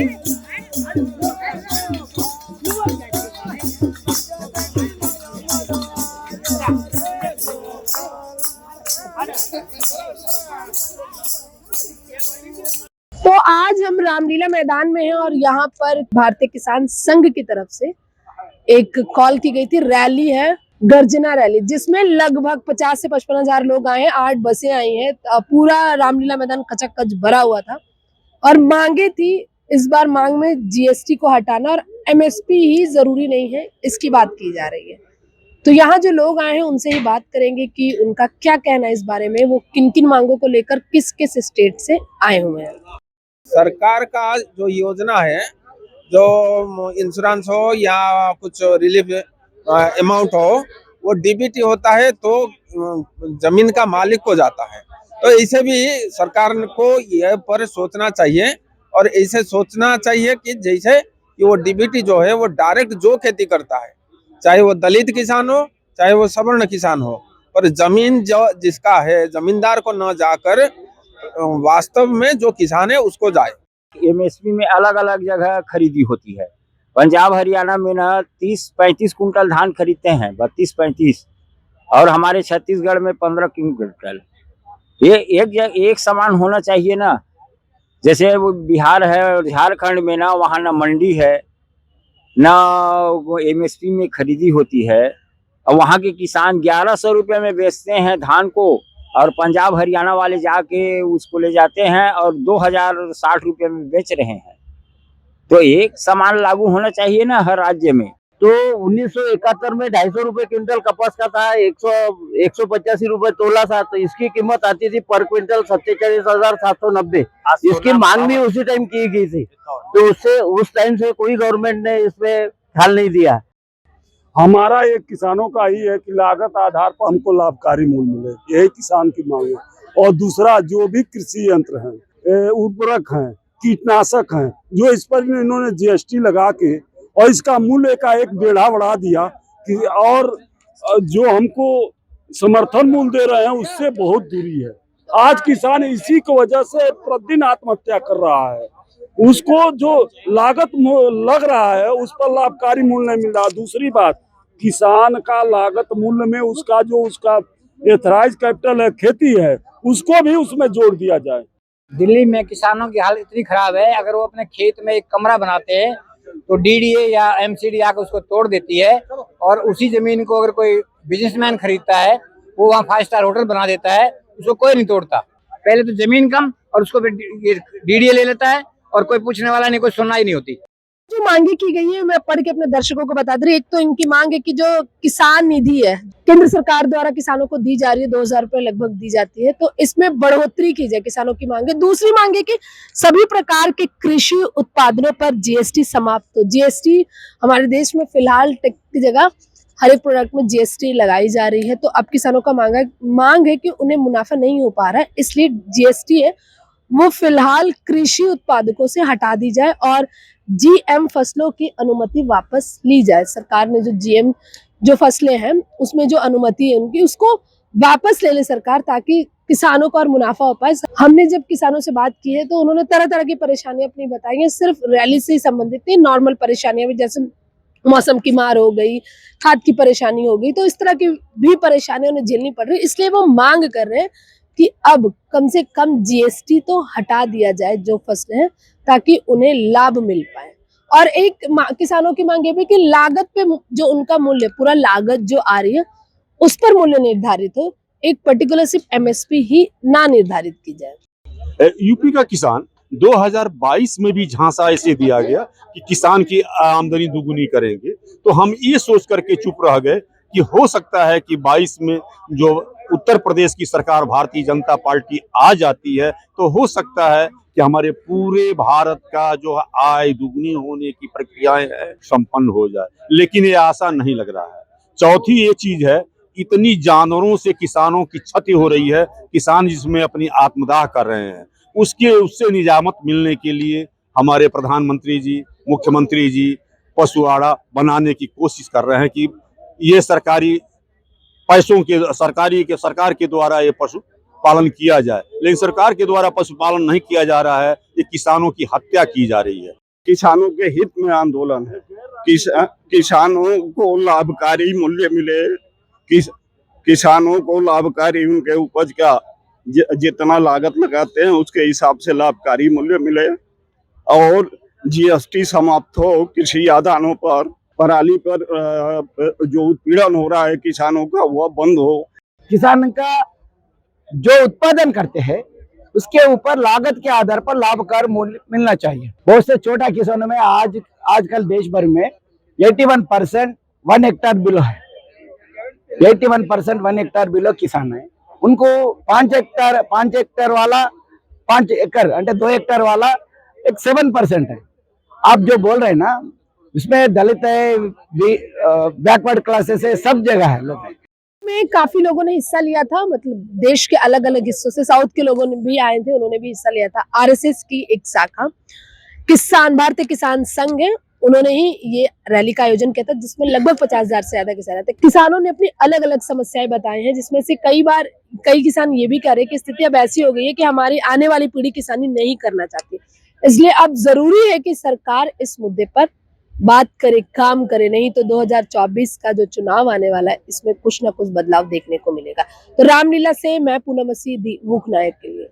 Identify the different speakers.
Speaker 1: तो आज हम रामलीला मैदान में हैं और यहाँ पर भारतीय किसान संघ की तरफ से एक कॉल की गई थी, रैली है, गर्जना रैली, जिसमें लगभग 50 से 55 हजार लोग आए हैं, 8 बसें आई हैं, पूरा रामलीला मैदान कचकच भरा हुआ था। और मांगे थी, इस बार मांग में जीएसटी को हटाना और एमएसपी ही जरूरी नहीं है, इसकी बात की जा रही है। तो यहाँ जो लोग आए हैं उनसे ही बात करेंगे कि उनका क्या कहना है इस बारे में, वो किन किन मांगों को लेकर किस किस स्टेट से आए हुए हैं।
Speaker 2: सरकार का जो योजना है, जो इंश्योरेंस हो या कुछ रिलीफ अमाउंट हो, वो डीबीटी होता है तो जमीन का मालिक को जाता है। तो इसे भी सरकार को यह पर सोचना चाहिए और ऐसे सोचना चाहिए कि जैसे कि वो डीबीटी जो है वो डायरेक्ट जो खेती करता है, चाहे वो दलित किसान हो चाहे वो सवर्ण किसान हो, पर जमीन जो जिसका है जमींदार को न जाकर वास्तव में जो किसान है उसको जाए।
Speaker 3: एमएसपी में अलग अलग जगह खरीदी होती है। पंजाब हरियाणा में ना 30-35 कुंटल धान खरीदते हैं, 32-35, और हमारे छत्तीसगढ़ में 15 कुंटल। ये एक समान होना चाहिए ना। जैसे वो बिहार है और झारखंड में ना, वहाँ ना मंडी है ना वो एमएसपी में खरीदी होती है, और वहाँ के किसान 1100 रुपये में बेचते हैं धान को, और पंजाब हरियाणा वाले जाके उसको ले जाते हैं और 2060 रुपये में बेच रहे हैं। तो एक समान लागू होना चाहिए ना हर राज्य में।
Speaker 4: तो 1971 में 250 रुपए क्विंटल कपास का था, 185 रुपए तोला था, तो इसकी कीमत आती थी पर क्विंटल 47,790। इसकी मांग भी उसी टाइम की गई थी, तो उससे उस टाइम से कोई गवर्नमेंट ने इसमें ख्याल नहीं दिया।
Speaker 5: हमारा एक किसानों का ही है कि लागत आधार पर हमको लाभकारी मूल्य मिले, यही किसान की मांग है। और दूसरा, जो भी कृषि यंत्र हैं, उर्वरक हैं, कीटनाशक हैं, जो इस पर इन्होंने जीएसटी लगा के और इसका मूल्य का एक डेढ़ा बढ़ा दिया कि, और जो हमको समर्थन मूल्य दे रहे हैं उससे बहुत दूरी है। आज किसान इसी की वजह से प्रतिदिन आत्महत्या कर रहा है। उसको जो लागत लग रहा है उस पर लाभकारी मूल्य नहीं मिल रहा। दूसरी बात, किसान का लागत मूल्य में उसका एथराइज कैपिटल है, खेती है, उसको भी उसमें जोड़ दिया जाए।
Speaker 6: दिल्ली में किसानों की हालत इतनी खराब है, अगर वो अपने खेत में एक कमरा बनाते हैं तो डीडीए या एमसीडी आकर उसको तोड़ देती है, और उसी जमीन को अगर कोई बिजनेसमैन खरीदता है वो वहाँ 5 स्टार होटल बना देता है, उसको कोई नहीं तोड़ता। पहले तो जमीन कम और उसको डीडीए ले लेता है और कोई पूछने वाला नहीं, कोई सुनवाई नहीं होती।
Speaker 1: जो मांगे की गई है मैं पढ़ के अपने दर्शकों को बता दूं। एक तो इनकी मांग है कि जो किसान निधि है केंद्र सरकार द्वारा किसानों को दी जा रही है, 2000 रुपए लगभग दी जाती है, तो इसमें बढ़ोतरी की जाए, किसानों की मांग है। दूसरी मांग है कि सभी प्रकार के कृषि उत्पादनों पर जीएसटी समाप्त हो। जीएसटी हमारे देश में फिलहाल की जगह हर एक प्रोडक्ट में जीएसटी लगाई जा रही है, तो अब किसानों का मांग है कि उन्हें मुनाफा नहीं हो पा रहा है, इसलिए जीएसटी है वो फिलहाल कृषि उत्पादकों से हटा दी जाए और जीएम फसलों की अनुमति वापस ली जाए। सरकार ने जो जीएम जो फसलें हैं उसमें जो अनुमति है उनकी, उसको वापस ले ले सरकार, ताकि किसानों को और मुनाफा हो पाए। हमने जब किसानों से बात की है तो उन्होंने तरह तरह की परेशानियां अपनी बताई हैं, सिर्फ रैली से ही संबंधित नहीं, नॉर्मल परेशानियां भी, जैसे मौसम की मार हो गई, खाद की परेशानी हो गई, तो इस तरह की भी परेशानियां उन्हें झेलनी पड़ रही है। इसलिए वो मांग कर रहे हैं कि अब कम से कम जीएसटी तो हटा दिया जाए जो फसलें हैं, ताकि उन्हें लाभ मिल पाए। और एक किसानों की मांग ये भी कि लागत पे जो उनका मूल्य, पूरा लागत जो आ रही है उस पर मूल्य निर्धारित हो, एक पर्टिकुलर सिर्फ एमएसपी ही ना निर्धारित की जाए।
Speaker 5: यूपी का किसान 2022 में भी झांसा ऐसे दिया गया कि किसान की आमदनी दुगुनी करेंगे, तो हम ये सोच करके चुप रह गए कि हो सकता है कि 22 में जो उत्तर प्रदेश की सरकार भारतीय जनता पार्टी आ जाती है तो हो सकता है कि हमारे पूरे भारत का जो आय दुगनी होने की प्रक्रियाएं संपन्न हो जाए, लेकिन ये आशा नहीं लग रहा है। चौथी ये चीज है, इतनी जानवरों से किसानों की क्षति हो रही है, किसान जिसमें अपनी आत्मदाह कर रहे हैं, उससे निजामत मिलने के लिए हमारे प्रधानमंत्री जी, मुख्यमंत्री जी पशुआड़ा बनाने की कोशिश कर रहे हैं कि ये सरकारी पैसों के सरकार के द्वारा ये पशु पालन किया जाए, लेकिन सरकार के द्वारा पशुपालन नहीं किया जा रहा है, ये किसानों की हत्या की जा रही है।
Speaker 7: किसानों के हित में आंदोलन है। किसानों को लाभकारी मूल्य मिले, किसानों को लाभकारी उनके उपज का जितना लागत लगाते हैं उसके हिसाब से लाभकारी मूल्य मिले और जीएसटी समाप्त हो, कृषि आदानों पर, पराली पर जो उत्पीड़न हो रहा है किसानों का वह बंद हो।
Speaker 8: किसान का जो उत्पादन करते हैं उसके ऊपर लागत के आधार पर लाभकारी मूल्य मिलना चाहिए। बहुत से छोटा किसानों में आजकल देश भर में 81% 1 हेक्टेयर बिलो है। 81% 1 हेक्टेयर बिलो किसान है। उनको 5 हेक्टेयर वाला 5 एकड़ అంటే 2 हेक्टेयर वाला एक 7% है। आप जो बोल रहे हैं ना उसमें दलित है, बैकवर्ड क्लासेस है, सब जगह है लोग
Speaker 1: में काफी लोगों ने हिस्सा लिया था, मतलब देश के अलग अलग हिस्सों से साउथ के लोगों ने भी आए थे, उन्होंने भी हिस्सा लिया था। आरएसएस की एक शाखा किसान भारतीय किसान संघ है, उन्होंने ही ये रैली का आयोजन किया था जिसमें लगभग 50,000 से ज्यादा किसान थे। किसानों ने अपनी अलग अलग समस्याएं बताई हैं, जिसमें से कई किसान ये भी कह रहे हैं कि स्थिति अब ऐसी हो गई है कि हमारी आने वाली पीढ़ी किसानी नहीं करना चाहती, इसलिए अब जरूरी है कि सरकार इस मुद्दे पर बात करे, काम करे, नहीं तो 2024 का जो चुनाव आने वाला है इसमें कुछ ना कुछ बदलाव देखने को मिलेगा। तो रामलीला से मैं पूनम मसीह, मुख्य नायक के लिए।